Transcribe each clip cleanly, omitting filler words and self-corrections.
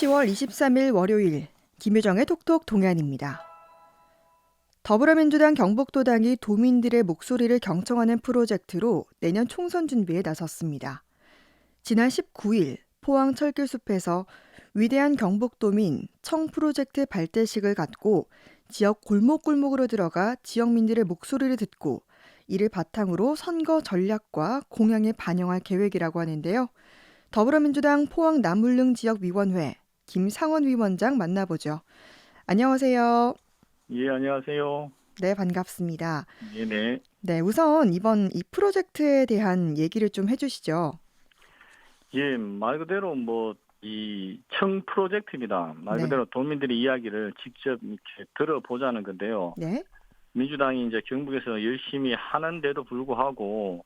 10월 23일 월요일 김효정의 톡톡 동안입니다. 더불어민주당 경북도당이 도민들의 목소리를 경청하는 프로젝트로 내년 총선 준비에 나섰습니다. 지난 19일 포항 철길숲에서 위대한 경북도민 청 프로젝트 발대식을 갖고 지역 골목골목으로 들어가 지역민들의 목소리를 듣고 이를 바탕으로 선거 전략과 공약에 반영할 계획이라고 하는데요. 더불어민주당 포항 남울릉 지역위원회 김상원 위원장 만나보죠. 안녕하세요. 예, 안녕하세요. 네, 반갑습니다. 네네. 네, 우선 이번 이 프로젝트에 대한 얘기를 좀 해주시죠. 예, 말 그대로 이 청 프로젝트입니다. 말 네, 그대로 도민들의 이야기를 직접 이렇게 들어보자는 건데요. 네, 민주당이 이제 경북에서 열심히 하는데도 불구하고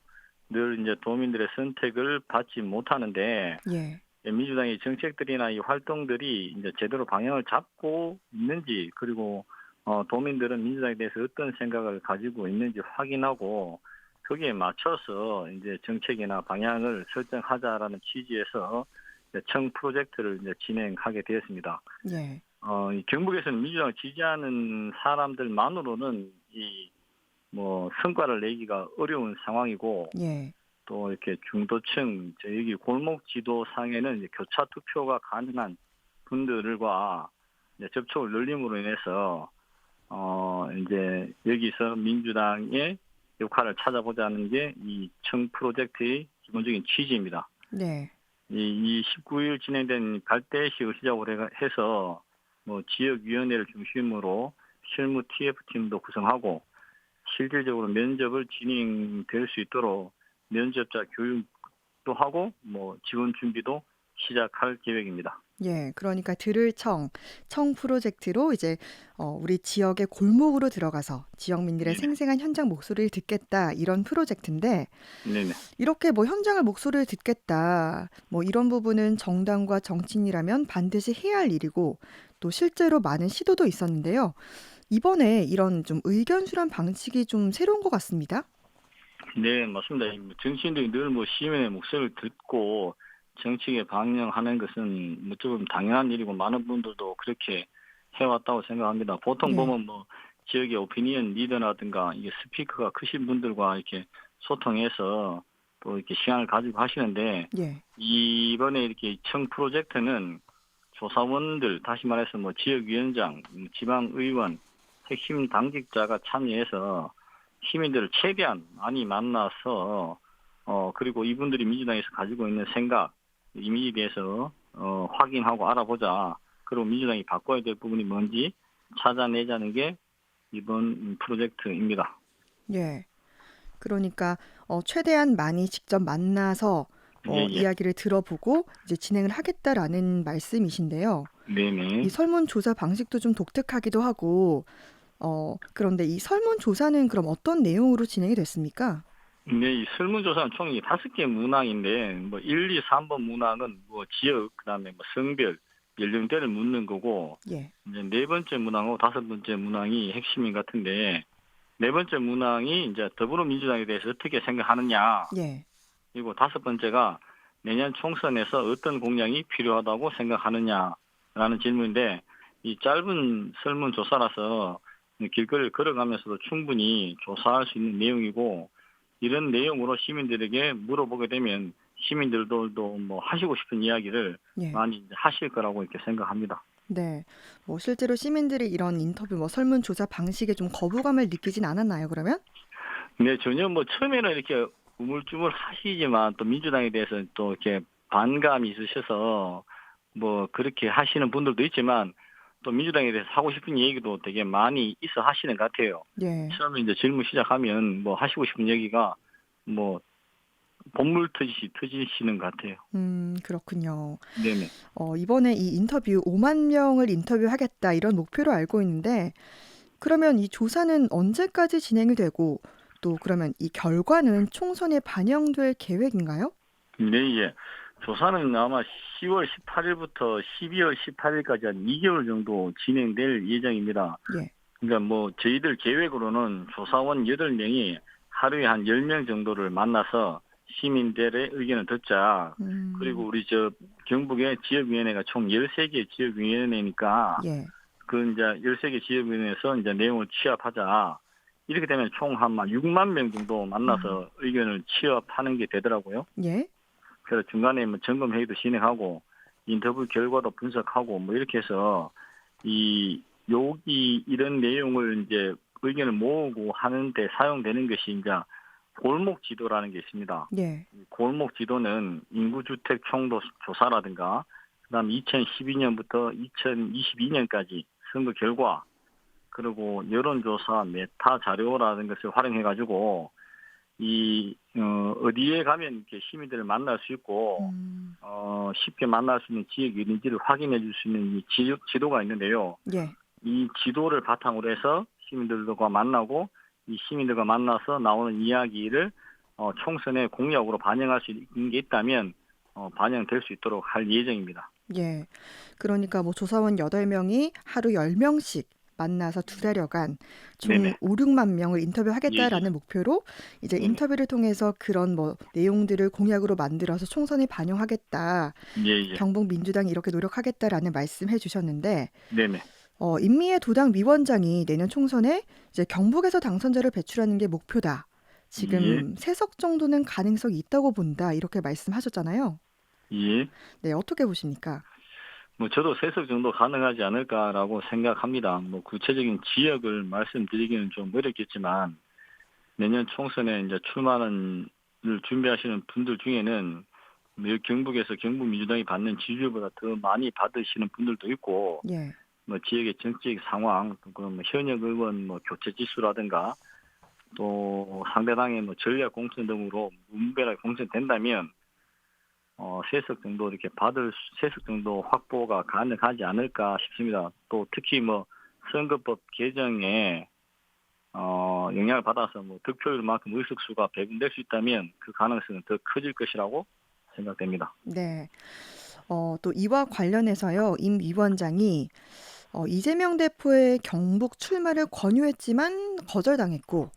늘 이제 도민들의 선택을 받지 못하는데, 예, 민주당의 정책들이나 이 활동들이 이제 제대로 방향을 잡고 있는지, 그리고 도민들은 민주당에 대해서 어떤 생각을 가지고 있는지 확인하고 거기에 맞춰서 이제 정책이나 방향을 설정하자라는 취지에서 이제 청 프로젝트를 이제 진행하게 되었습니다. 예, 이 경북에서는 민주당을 지지하는 사람들만으로는 이 성과를 내기가 어려운 상황이고, 예, 또 이렇게 중도층, 여기 골목 지도상에는 이제 교차 투표가 가능한 분들과 이제 접촉을 늘림으로 인해서 이제 여기서 민주당의 역할을 찾아보자는 게 이 청 프로젝트의 기본적인 취지입니다. 네, 이 19일 진행된 발대식을 시작으로 해서 지역위원회를 중심으로 실무 TF팀도 구성하고 실질적으로 면접을 진행될 수 있도록 면접자 교육도 하고 지원 준비도 시작할 계획입니다. 예. 그러니까 들을 청 프로젝트로 이제 우리 지역의 골목으로 들어가서 지역민들의 네네. 생생한 현장 목소리를 듣겠다 이런 프로젝트인데 네네. 이렇게 현장을 목소리를 듣겠다. 이런 부분은 정당과 정치인이라면 반드시 해야 할 일이고 또 실제로 많은 시도도 있었는데요. 이번에 이런 좀 의견 수렴 방식이 좀 새로운 것 같습니다. 네, 맞습니다. 정치인들이 늘 시민의 목소리를 듣고 정책에 반영하는 것은 조금 당연한 일이고 많은 분들도 그렇게 해왔다고 생각합니다. 보통 네. 보면 지역의 오피니언 리더라든가 이게 스피커가 크신 분들과 이렇게 소통해서 또 이렇게 시간을 가지고 하시는데, 예. 이번에 이렇게 청 프로젝트는 조사원들, 다시 말해서 지역위원장, 지방의원, 핵심 당직자가 참여해서 시민들을 최대한 많이 만나서 그리고 이분들이 민주당에서 가지고 있는 생각, 이미지에 대해서 확인하고 알아보자. 그리고 민주당이 바꿔야 될 부분이 뭔지 찾아내자는 게 이번 프로젝트입니다. 예. 그러니까 최대한 많이 직접 만나서 예, 예. 이야기를 들어보고 이제 진행을 하겠다라는 말씀이신데요. 이 네네. 설문조사 방식도 좀 독특하기도 하고 그런데 이 설문조사는 그럼 어떤 내용으로 진행이 됐습니까? 네, 이 설문조사는 총 5개 문항인데, 1, 2, 3번 문항은 지역, 그다음에 성별, 연령대를 묻는 거고, 예. 이제 네 번째 문항하고 다섯 번째 문항이 핵심인 것 같은데, 네 번째 문항이 이제 더불어민주당에 대해서 어떻게 생각하느냐, 예. 그리고 다섯 번째가 내년 총선에서 어떤 공약이 필요하다고 생각하느냐라는 질문인데, 이 짧은 설문조사라서 길거리를 걸어가면서도 충분히 조사할 수 있는 내용이고, 이런 내용으로 시민들에게 물어보게 되면 시민들도 하시고 싶은 이야기를 예. 많이 이제 하실 거라고 이렇게 생각합니다. 네. 실제로 시민들이 이런 인터뷰 설문조사 방식에 좀 거부감을 느끼진 않았나요, 그러면? 네, 전혀 처음에는 이렇게 우물쭈물 하시지만 또 민주당에 대해서 또 이렇게 반감이 있으셔서 그렇게 하시는 분들도 있지만 또 민주당에 대해서 하고 싶은 얘기도 되게 많이 있어 하시는 것 같아요. 예. 처음에 이제 질문 시작하면 하시고 싶은 얘기가 뭐 본물 터지시 터지시는 것 같아요. 그렇군요. 네네. 이번에 이 인터뷰 5만 명을 인터뷰하겠다 이런 목표로 알고 있는데 그러면 이 조사는 언제까지 진행이 되고 또 그러면 이 결과는 총선에 반영될 계획인가요? 네, 예. 조사는 아마 10월 18일부터 12월 18일까지 한 2개월 정도 진행될 예정입니다. 예. 그러니까 저희들 계획으로는 조사원 8명이 하루에 한 10명 정도를 만나서 시민들의 의견을 듣자. 그리고 우리 경북의 지역위원회가 총 13개 지역위원회니까 예. 그 이제 13개 지역위원회에서 이제 내용을 취합하자. 이렇게 되면 총 한 6만 명 정도 만나서 의견을 취합하는 게 되더라고요. 예. 그래서 중간에 뭐 점검 회의도 진행하고 인터뷰 결과도 분석하고 뭐 이렇게 해서 여기 이런 내용을 이제 의견을 모으고 하는데 사용되는 것이 이제 골목 지도라는 게 있습니다. 예. 골목 지도는 인구주택 총도 조사라든가 그다음 2012년부터 2022년까지 선거 결과 그리고 여론조사 메타 자료라는 것을 활용해가지고 어디에 가면 이렇게 시민들을 만날 수 있고 쉽게 만날 수 있는 지역이 있는지를 확인해 줄 수 있는 이 지도가 있는데요. 예. 이 지도를 바탕으로 해서 시민들과 만나고 이 시민들과 만나서 나오는 이야기를 총선의 공약으로 반영할 수 있는 게 있다면 반영될 수 있도록 할 예정입니다. 예. 그러니까 뭐 조사원 8명이 하루 10명씩 만나서 2달여간 총 네네. 5, 6만 명을 예, 인터뷰하겠다라는 목표로 이제 네네. 인터뷰를 통해서 그런 뭐 내용들을 공약으로 만들어서 총선에 반영하겠다. 예. 경북 민주당이 이렇게 노력하겠다라는 말씀해 주셨는데 네네. 임미애 도당 위원장이 내년 총선에 이제 경북에서 당선자를 배출하는 게 목표다. 지금 3석 정도는 가능성이 있다고 본다. 이렇게 말씀하셨잖아요. 예. 네, 어떻게 보십니까? 뭐 저도 3석 정도 가능하지 않을까라고 생각합니다. 뭐 구체적인 지역을 말씀드리기는 좀 어렵겠지만 내년 총선에 이제 출마를 준비하시는 분들 중에는 뭐 경북에서 경북 민주당이 받는 지지율보다 더 많이 받으시는 분들도 있고 예. 뭐 지역의 정치적 상황, 뭐 현역 의원 뭐 교체 지수라든가 또 상대당의 뭐 전략 공천 등으로 무분별하게 공천된다면 3석 정도 이렇게 3석 정도 확보가 가능하지 않을까 싶습니다. 또 특히 뭐 선거법 개정에 영향을 받아서 뭐 득표율만큼 의석수가 배분될 수 있다면 그 가능성은 더 커질 것이라고 생각됩니다. 네. 또 이와 관련해서요. 임 위원장이 이재명 대표의 경북 출마를 권유했지만 거절당했고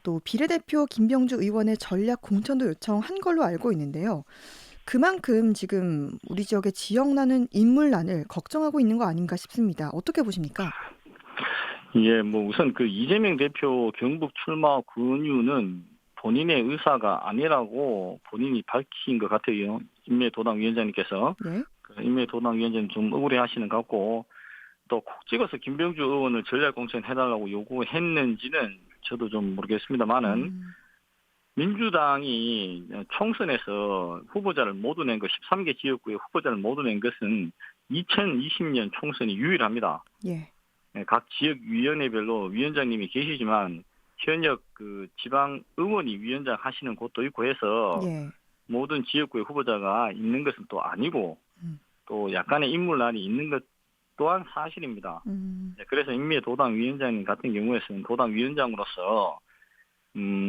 또 비례대표 김병주 의원의 전략 공천도 요청한 걸로 알고 있는데요. 그만큼 지금 우리 지역의 지역난은 인물난을 걱정하고 있는 거 아닌가 싶습니다. 어떻게 보십니까? 예, 뭐 우선 그 이재명 대표 경북 출마 권유는 본인의 의사가 아니라고 본인이 밝힌 것 같아요. 임미애 도당 위원장님께서. 네. 임미애 도당 위원장님 좀 억울해하시는 것 같고 또 콕 찍어서 김병주 의원을 전략 공천해달라고 요구했는지는 저도 좀 모르겠습니다만은 민주당이 총선에서 후보자를 모두 낸 것, 13개 지역구에 후보자를 모두 낸 것은 2020년 총선이 유일합니다. 예. 각 지역위원회별로 위원장님이 계시지만 현역 그 지방 의원이 위원장 하시는 곳도 있고 해서 예. 모든 지역구에 후보자가 있는 것은 또 아니고 음. 또 약간의 인물난이 있는 것 또한 사실입니다. 그래서 임미애 도당 위원장님 같은 경우에는 도당 위원장으로서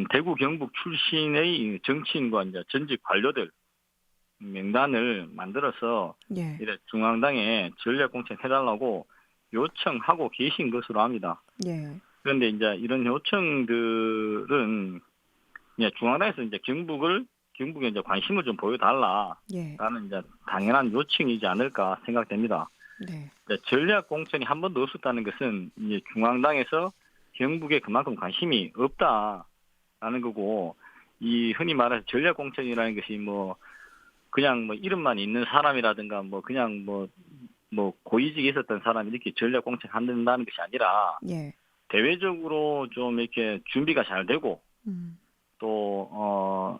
대구 경북 출신의 정치인과 이제 전직 관료들 명단을 만들어서 예. 이래 중앙당에 전략 공천 해달라고 요청하고 계신 것으로 압니다. 예. 그런데 이제 이런 요청들은 이제 중앙당에서 이제 경북에 이제 관심을 좀 보여달라라는 예. 이제 당연한 요청이지 않을까 생각됩니다. 네. 전략 공천이 한 번도 없었다는 것은 이제 중앙당에서 경북에 그만큼 관심이 없다라는 거고 이 흔히 말해서 전략 공천이라는 것이 뭐 그냥 뭐 이름만 있는 사람이라든가 뭐 그냥 뭐 고위직에 있었던 사람이 이렇게 전략 공천 한다는 것이 아니라 예. 대외적으로 좀 이렇게 준비가 잘 되고 또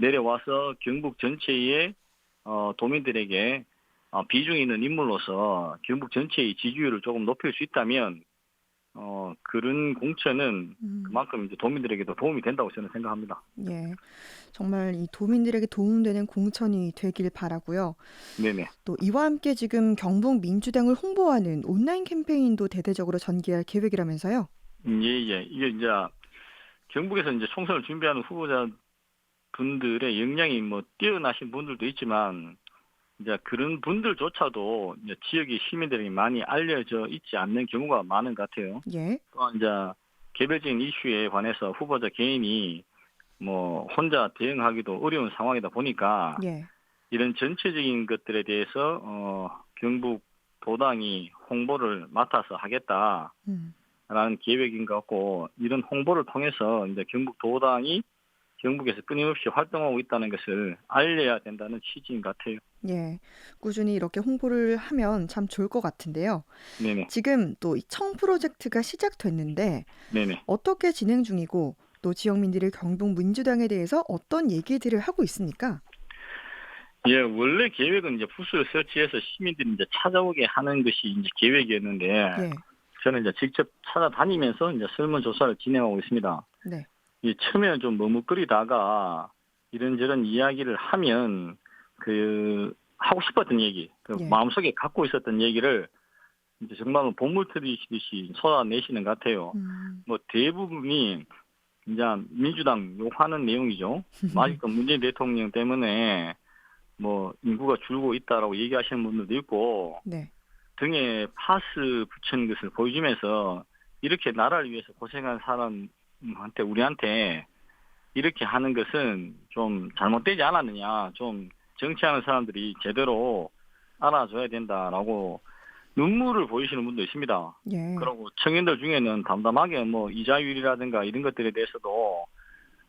내려와서 경북 전체의 도민들에게 비중 있는 인물로서 경북 전체의 지지율을 조금 높일 수 있다면 그런 공천은 그만큼 이제 도민들에게도 도움이 된다고 저는 생각합니다. 예. 정말 이 도민들에게 도움되는 공천이 되길 바라고요. 네네. 또 이와 함께 지금 경북 민주당을 홍보하는 온라인 캠페인도 대대적으로 전개할 계획이라면서요? 예. 이게 이제 경북에서 이제 총선을 준비하는 후보자 분들의 역량이 뭐 뛰어나신 분들도 있지만 이제 그런 분들조차도 이제 지역의 시민들에게 많이 알려져 있지 않는 경우가 많은 것 같아요. 예. 또한 이제 개별적인 이슈에 관해서 후보자 개인이 뭐 혼자 대응하기도 어려운 상황이다 보니까 예. 이런 전체적인 것들에 대해서 경북 도당이 홍보를 맡아서 하겠다라는 음. 계획인 것 같고, 이런 홍보를 통해서 이제 경북 도당이 경북에서 끊임없이 활동하고 있다는 것을 알려야 된다는 취지인 것 같아요. 예. 꾸준히 이렇게 홍보를 하면 참 좋을 것 같은데요. 네네. 지금 또 이 청 프로젝트가 시작됐는데 네네. 어떻게 진행 중이고 또 지역민들이 경북 민주당에 대해서 어떤 얘기들을 하고 있습니까? 예, 원래 계획은 이제 부스를 설치해서 시민들이 이제 찾아오게 하는 것이 이제 계획이었는데, 예. 저는 이제 직접 찾아다니면서 이제 설문조사를 진행하고 있습니다. 네. 이 처음에는 좀 머뭇거리다가 이런저런 이야기를 하면 하고 싶었던 얘기, 예. 마음속에 갖고 있었던 얘기를 이제 정말 본물 터지듯이 쏟아내시는 것 같아요. 음. 뭐 대부분이 이제 민주당 욕하는 내용이죠. 아직도 문재인 대통령 때문에 뭐 인구가 줄고 있다라고 얘기하시는 분들도 있고, 네. 등에 파스 붙이는 것을 보여주면서 이렇게 나라를 위해서 고생한 사람한테, 우리한테 이렇게 하는 것은 좀 잘못되지 않았느냐, 좀 정치하는 사람들이 제대로 알아줘야 된다라고 눈물을 보이시는 분도 있습니다. 예. 그리고 청년들 중에는 담담하게 뭐 이자율이라든가 이런 것들에 대해서도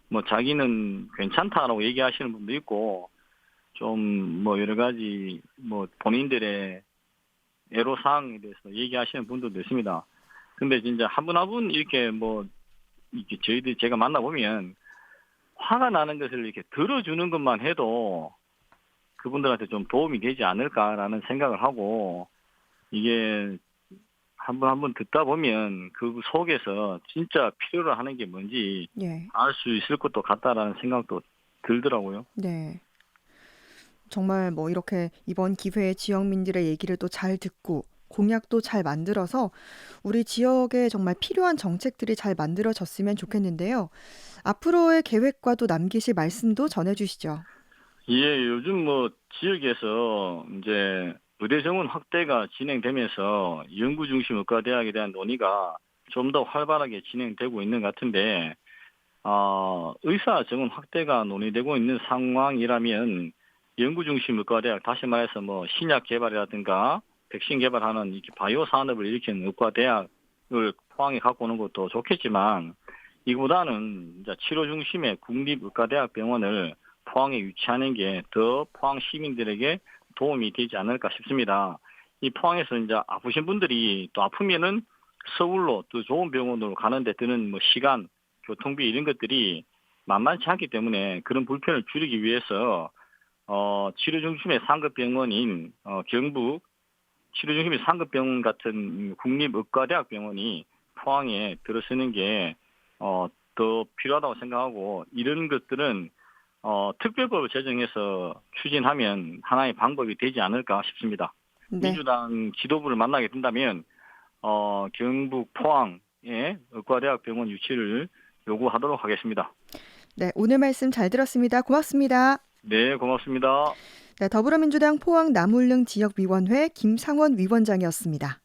뭐 자기는 괜찮다라고 얘기하시는 분도 있고, 좀 뭐 여러 가지 뭐 본인들의 애로사항에 대해서 얘기하시는 분들도 있습니다. 근데 진짜 한 분 한 분 이렇게 뭐 이렇게 저희들이 제가 만나보면 화가 나는 것을 이렇게 들어주는 것만 해도 그분들한테 좀 도움이 되지 않을까라는 생각을 하고, 이게 한 분 한 분 듣다 보면 그 속에서 진짜 필요로 하는 게 뭔지 예. 알 수 있을 것도 같다라는 생각도 들더라고요. 네. 정말 뭐 이렇게 이번 기회에 지역민들의 얘기를 또 잘 듣고 공약도 잘 만들어서 우리 지역에 정말 필요한 정책들이 잘 만들어졌으면 좋겠는데요. 앞으로의 계획과도 남기실 말씀도 전해주시죠. 예, 요즘 뭐 지역에서 이제 의대 정원 확대가 진행되면서 연구 중심 의과대학에 대한 논의가 좀 더 활발하게 진행되고 있는 것 같은데, 의사 정원 확대가 논의되고 있는 상황이라면 연구 중심 의과대학, 다시 말해서 뭐 신약 개발이라든가 백신 개발하는 이렇게 바이오 산업을 일으키는 의과대학을 포항에 갖고 오는 것도 좋겠지만, 이보다는 이제 치료 중심의 국립의과대학 병원을 포항에 유치하는 게 더 포항 시민들에게 도움이 되지 않을까 싶습니다. 이 포항에서 이제 아프신 분들이 또 아프면은 서울로 또 좋은 병원으로 가는데 드는 뭐 시간, 교통비 이런 것들이 만만치 않기 때문에 그런 불편을 줄이기 위해서 치료 중심의 상급 병원인 경북 치료 중심의 상급 병원 같은 국립의과대학 병원이 포항에 들어서는 게 더 필요하다고 생각하고, 이런 것들은 특별법을 제정해서 추진하면 하나의 방법이 되지 않을까 싶습니다. 네. 민주당 지도부를 만나게 된다면 경북 포항에 의과대학 병원 유치를 요구하도록 하겠습니다. 네, 오늘 말씀 잘 들었습니다. 고맙습니다. 네, 고맙습니다. 네, 더불어민주당 포항 남울릉 지역위원회 김상원 위원장이었습니다.